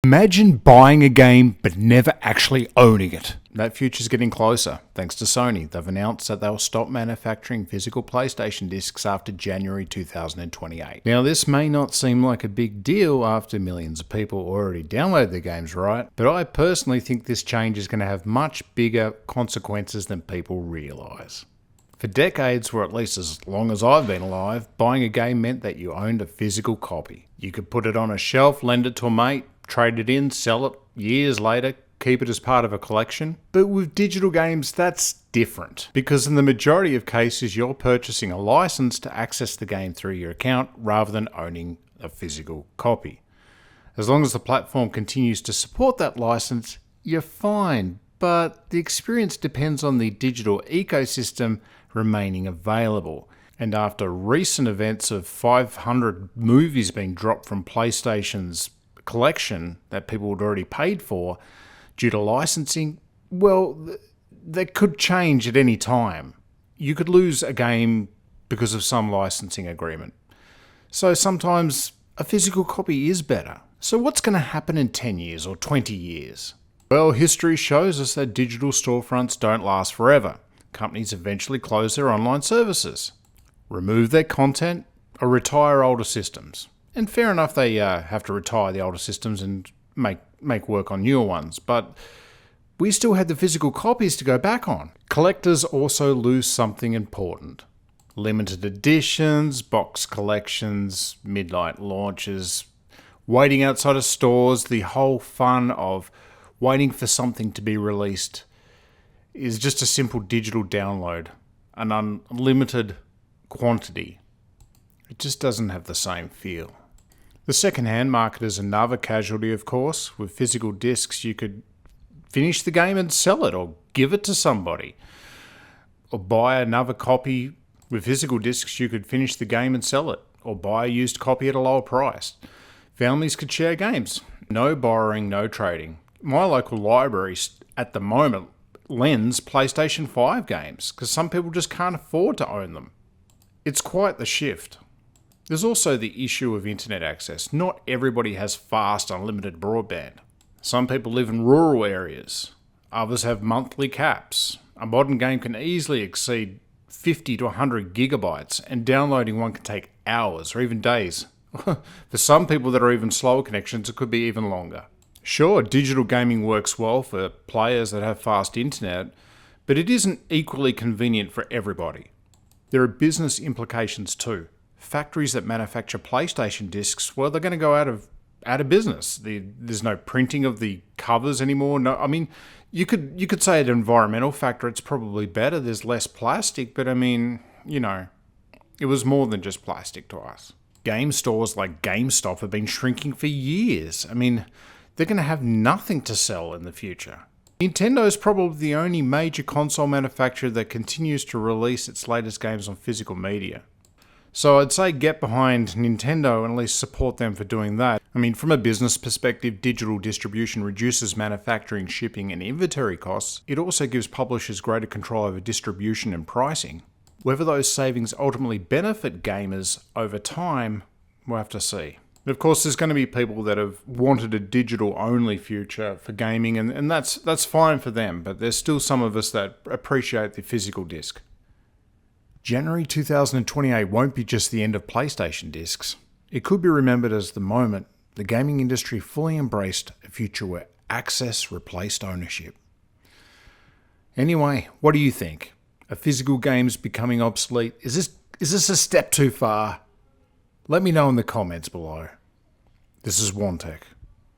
Imagine buying a game but never actually owning it. That future's getting closer, thanks to Sony. They've announced that they'll stop manufacturing physical PlayStation discs after January 2028. Now, this may not seem like a big deal after millions of people already download their games, right? But I personally think this change is going to have much bigger consequences than people realise. For decades, or at least as long as I've been alive, buying a game meant that you owned a physical copy. You could put it on a shelf, lend it to a mate, trade it in, sell it years later, keep it as part of a collection. But with digital games, that's different. Because in the majority of cases, you're purchasing a license to access the game through your account rather than owning a physical copy. As long as the platform continues to support that license, you're fine. But the experience depends on the digital ecosystem remaining available. And after recent events of 500 movies being dropped from PlayStation's collection that people had already paid for due to licensing, well, that could change at any time. You could lose a game because of some licensing agreement. So sometimes a physical copy is better. So what's going to happen in 10 years or 20 years? Well, history shows us that digital storefronts don't last forever. Companies eventually close their online services, remove their content, or retire older systems. And fair enough, they have to retire the older systems and make work on newer ones, but we still had the physical copies to go back on. Collectors also lose something important. Limited editions, box collections, midnight launches, waiting outside of stores, the whole fun of waiting for something to be released is just a simple digital download, an unlimited quantity. It just doesn't have the same feel. The second-hand market is another casualty, of course. With physical discs, you could finish the game and sell it, or give it to somebody. Or buy another copy. With physical discs, you could finish the game and sell it, or buy a used copy at a lower price. Families could share games. No borrowing, no trading. My local library, at the moment, lends PlayStation 5 games, because some people just can't afford to own them. It's quite the shift. There's also the issue of internet access. Not everybody has fast, unlimited broadband. Some people live in rural areas. Others have monthly caps. A modern game can easily exceed 50 to 100 gigabytes, and downloading one can take hours or even days. For some people that are even slower connections, it could be even longer. Sure, digital gaming works well for players that have fast internet, but it isn't equally convenient for everybody. There are business implications too. Factories that manufacture PlayStation discs, well, they're going to go out of business. There's no printing of the covers anymore. No, I mean, you could say an environmental factor. It's probably better. There's less plastic, but I mean, it was more than just plastic to us. Game stores like GameStop have been shrinking for years. I mean, they're going to have nothing to sell in the future. Nintendo is probably the only major console manufacturer that continues to release its latest games on physical media. So I'd say get behind Nintendo and at least support them for doing that. I mean, from a business perspective, digital distribution reduces manufacturing, shipping, and inventory costs. It also gives publishers greater control over distribution and pricing. Whether those savings ultimately benefit gamers over time, we'll have to see. Of course, there's going to be people that have wanted a digital-only future for gaming, and that's fine for them, but there's still some of us that appreciate the physical disc. January 2028 won't be just the end of PlayStation discs. It could be remembered as the moment the gaming industry fully embraced a future where access replaced ownership. Anyway, what do you think? Are physical games becoming obsolete? Is this a step too far? Let me know in the comments below. This is Wantech.